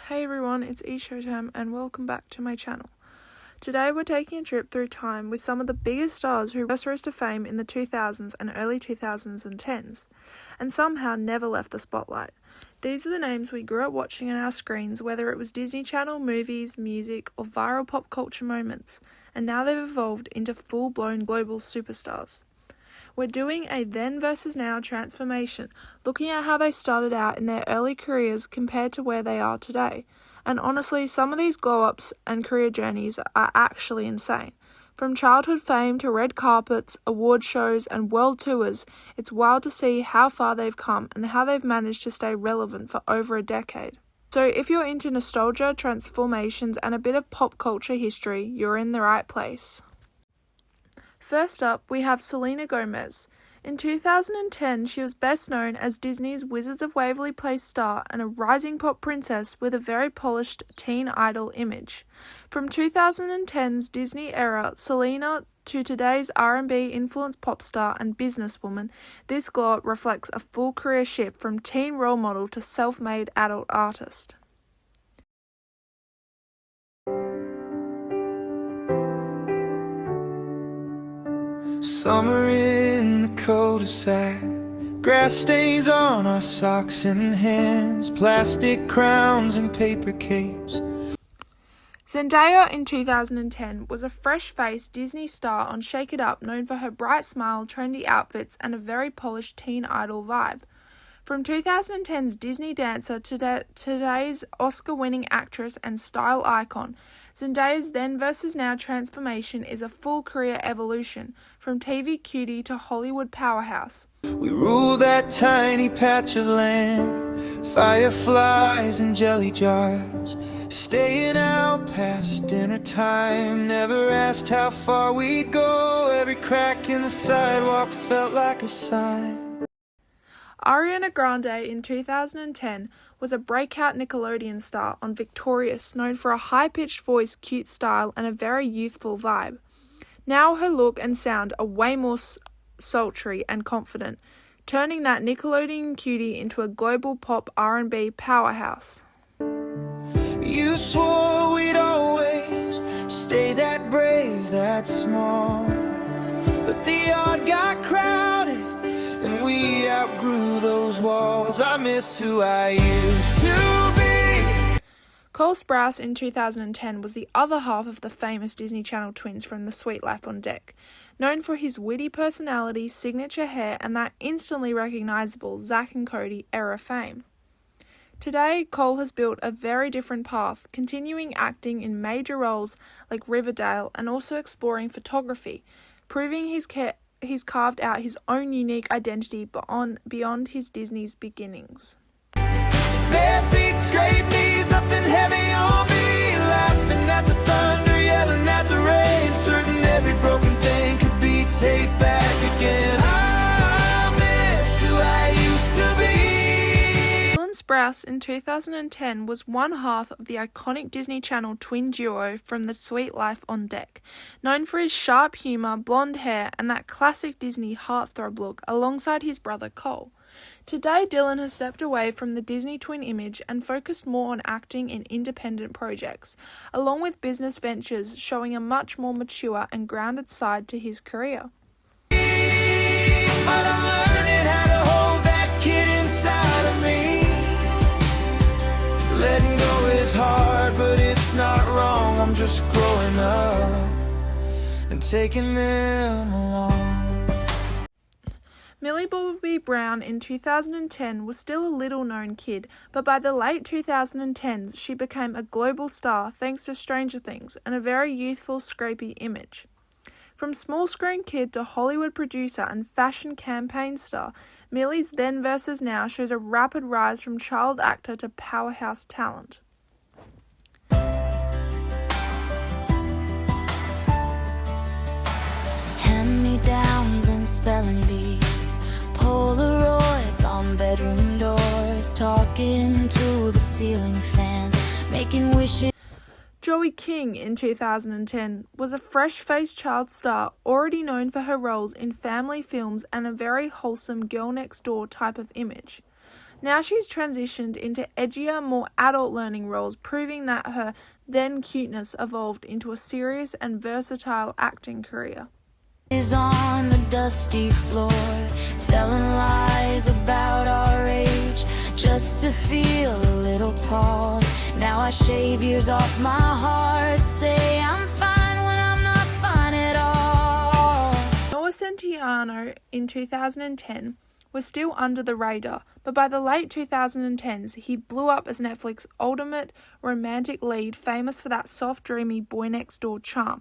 Hey everyone, it's eShowtime and welcome back to my channel. Today we're taking a trip through time with some of the biggest stars who first rose to fame in the 2000s and early 2010s, and somehow never left the spotlight. These are the names we grew up watching on our screens, whether it was Disney Channel, movies, music, or viral pop culture moments, and now they've evolved into full-blown global superstars. We're doing a then versus now transformation, looking at how they started out in their early careers compared to where they are today. And honestly, some of these glow-ups and career journeys are actually insane. From childhood fame to red carpets, award shows, and world tours, it's wild to see how far they've come and how they've managed to stay relevant for over a decade. So if you're into nostalgia, transformations, and a bit of pop culture history, you're in the right place. First up, we have Selena Gomez. In 2010, she was best known as Disney's Wizards of Waverly Place star and a rising pop princess with a very polished teen idol image. From 2010's Disney era, Selena, to today's R&B influenced pop star and businesswoman, this glow-up reflects a full career shift from teen role model to self-made adult artist. Summer in the cul-de-sac, grass stains on our socks and hands, plastic crowns and paper capes. Zendaya in 2010 was a fresh-faced Disney star on Shake It Up, known for her bright smile, trendy outfits, and a very polished teen idol vibe. From 2010's Disney dancer to today's Oscar-winning actress and style icon, Zendaya's then versus now transformation is a full career evolution, from TV cutie to Hollywood powerhouse. We rule that tiny patch of land, fireflies and jelly jars, staying out past dinner time, never asked how far we'd go, every crack in the sidewalk felt like a sign. Ariana Grande in 2010 was a breakout Nickelodeon star on Victorious, known for a high-pitched voice, cute style, and a very youthful vibe. Now her look and sound are way more sultry and confident, turning that Nickelodeon cutie into a global pop R&B powerhouse. You swore we'd always stay that brave, that small, but the yard got crowded and we outgrew those walls. I miss who I used to be. Cole Sprouse in 2010 was the other half of the famous Disney Channel twins from The Suite Life on Deck, known for his witty personality, signature hair, and that instantly recognizable Zack and Cody era fame. Today, Cole has built a very different path, continuing acting in major roles like Riverdale and also exploring photography, proving he's carved out his own unique identity beyond his Disney's beginnings. Bare feet, scrape knees, nothing heavy on me, laughing at the thunder, yelling at the rain, certain every broken thing could be taped back again. I miss who I used to be. Colin Sprouse in 2010 was one half of the iconic Disney Channel twin duo from The Suite Life on Deck, known for his sharp humor, blonde hair, and that classic Disney heartthrob look alongside his brother Cole. Today, Dylan has stepped away from the Disney twin image and focused more on acting in independent projects, along with business ventures, showing a much more mature and grounded side to his career. But I'm learning how to hold that kid inside of me. Letting go is hard, but it's not wrong. I'm just growing up and taking them along. Millie Bobby Brown in 2010 was still a little-known kid, but by the late 2010s she became a global star thanks to Stranger Things and a very youthful, scrapey image. From small-screen kid to Hollywood producer and fashion campaign star, Millie's then versus now shows a rapid rise from child actor to powerhouse talent. Hand-me-downs and spelling bees, Polaroids on bedroom doors, talking to the ceiling fan, making wishes. Joey King in 2010 was a fresh-faced child star already known for her roles in family films and a very wholesome girl-next-door type of image. Now she's transitioned into edgier, more adult learning roles, proving that her then cuteness evolved into a serious and versatile acting career. Is on the dusty floor, telling lies about our age, just to feel a little tall. Now I shave years off my heart, say I'm fine when I'm not fine at all. Noah Centineo in 2010 was still under the radar, but by the late 2010s he blew up as Netflix's ultimate romantic lead, famous for that soft, dreamy boy next door charm.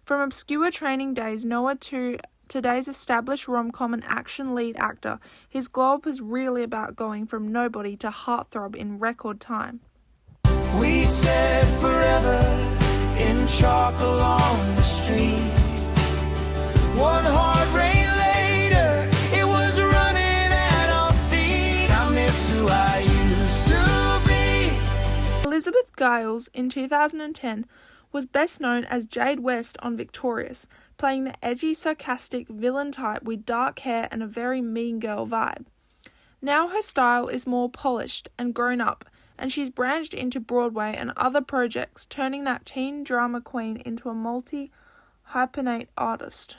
From obscure training days Noah to today's established rom-com and action lead actor, his glow up is really about going from nobody to heartthrob in record time. We said forever in chalk along the street. One hard rain later, it was running at our feet. I miss who I used to be. Elizabeth Giles in 2010 was best known as Jade West on Victorious, playing the edgy, sarcastic villain type with dark hair and a very mean girl vibe. Now her style is more polished and grown up, and she's branched into Broadway and other projects, turning that teen drama queen into a multi-hyphenate artist.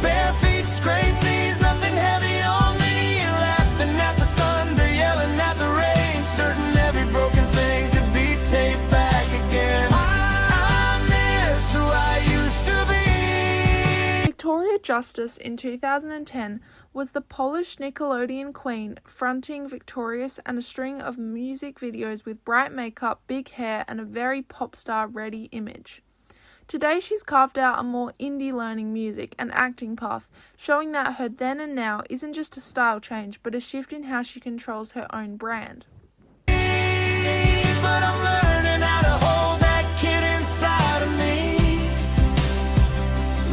Bare feet, scrape knees, nothing heavy on me. Laughing at the thunder, yelling at the rain, certain every broken thing could be taped back again. I miss who I used to be. Victoria Justice in 2010 was the polished Nickelodeon queen, fronting Victorious and a string of music videos with bright makeup, big hair, and a very pop star ready image. Today she's carved out a more indie learning music and acting path, showing that her then and now isn't just a style change, but a shift in how she controls her own brand. But I'm learning how to hold that kid inside of me.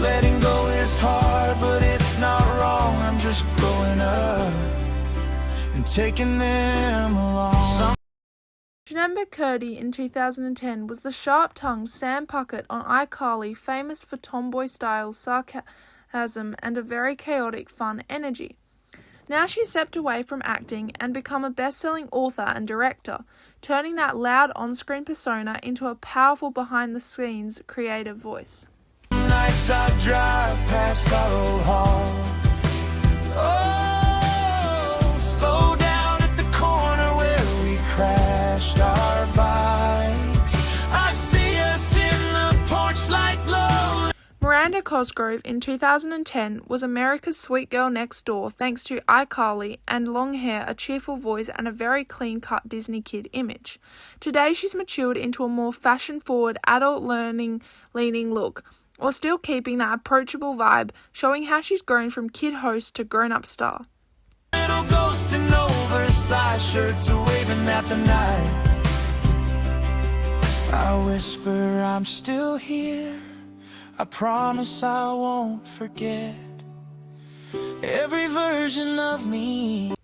Letting go is hard, but it's not wrong. I'm just growing up and taking them along. Jeanette McCurdy in 2010 was the sharp-tongued Sam Puckett on iCarly, famous for tomboy style, sarcasm, and a very chaotic, fun energy. Now she's stepped away from acting and become a best-selling author and director, turning that loud on-screen persona into a powerful behind-the-scenes creative voice. Nights I drive past our old hall. Oh, slow down at the corner where we crashed our bikes. I see us in the porch light glow. Miranda Cosgrove in 2010 was America's sweet girl next door thanks to iCarly and long hair, a cheerful voice, and a very clean-cut Disney kid image. Today she's matured into a more fashion-forward, adult leaning look, while still keeping that approachable vibe, showing how she's grown from kid host to grown-up star. Little ghosts in oversized shirts are waving at the night. I whisper I'm still here. I promise I won't forget every version of me.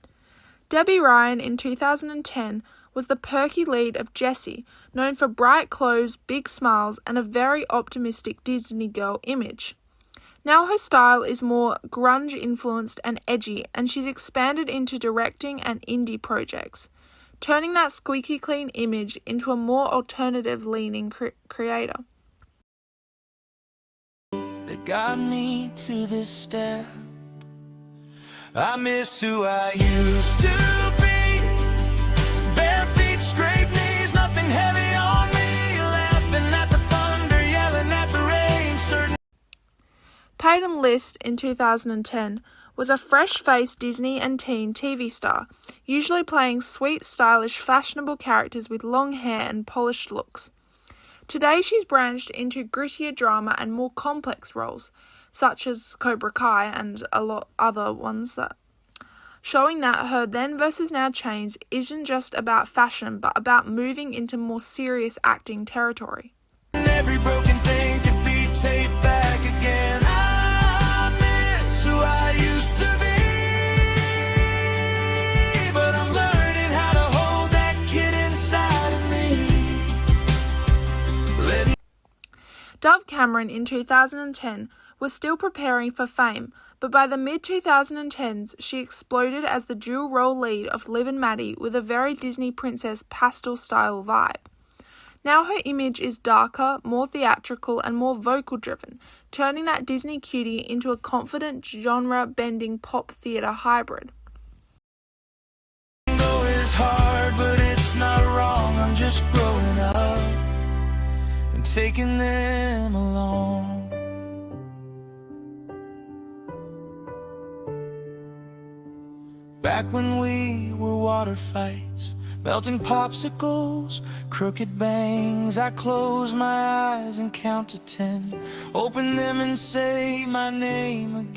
Debbie Ryan in 2010 was the perky lead of Jessie, known for bright clothes, big smiles, and a very optimistic Disney girl image. Now her style is more grunge-influenced and edgy, and she's expanded into directing and indie projects, turning that squeaky clean image into a more alternative-leaning creator. That got me to this step. I miss who I used to be. Bare feet, scrape knees, nothing heavy on me. Laughing at the thunder, yelling at the rain, certain. Peyton List in 2010 was a fresh-faced Disney and teen TV star, usually playing sweet, stylish, fashionable characters with long hair and polished looks. Today she's branched into grittier drama and more complex roles, such as Cobra Kai and a lot other ones, showing that her then versus now change isn't just about fashion, but about moving into more serious acting territory. Every broken thing could be taped back again. I miss who I used to be, but I'm learning how to hold that kid inside of me. Dove Cameron in 2010 was still preparing for fame, but by the mid-2010s she exploded as the dual role lead of Liv and Maddie with a very Disney princess pastel-style vibe. Now her image is darker, more theatrical and more vocal-driven, turning that Disney cutie into a confident, genre-bending pop theatre hybrid. It's hard, but it's not wrong. I'm just growing up and taking them along. Back when we were water fights, melting popsicles, crooked bangs, I close my eyes and count to 10, open them and say my name again.